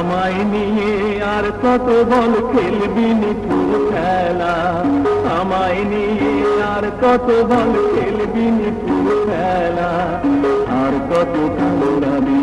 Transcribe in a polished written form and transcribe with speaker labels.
Speaker 1: আমায় নিয়ে আর কত বল খেলবি নিঠুর খেলা, আমায় নিয়ে আর কত বল খেলবি নিঠুর খেলা, আর কত কামড়াবি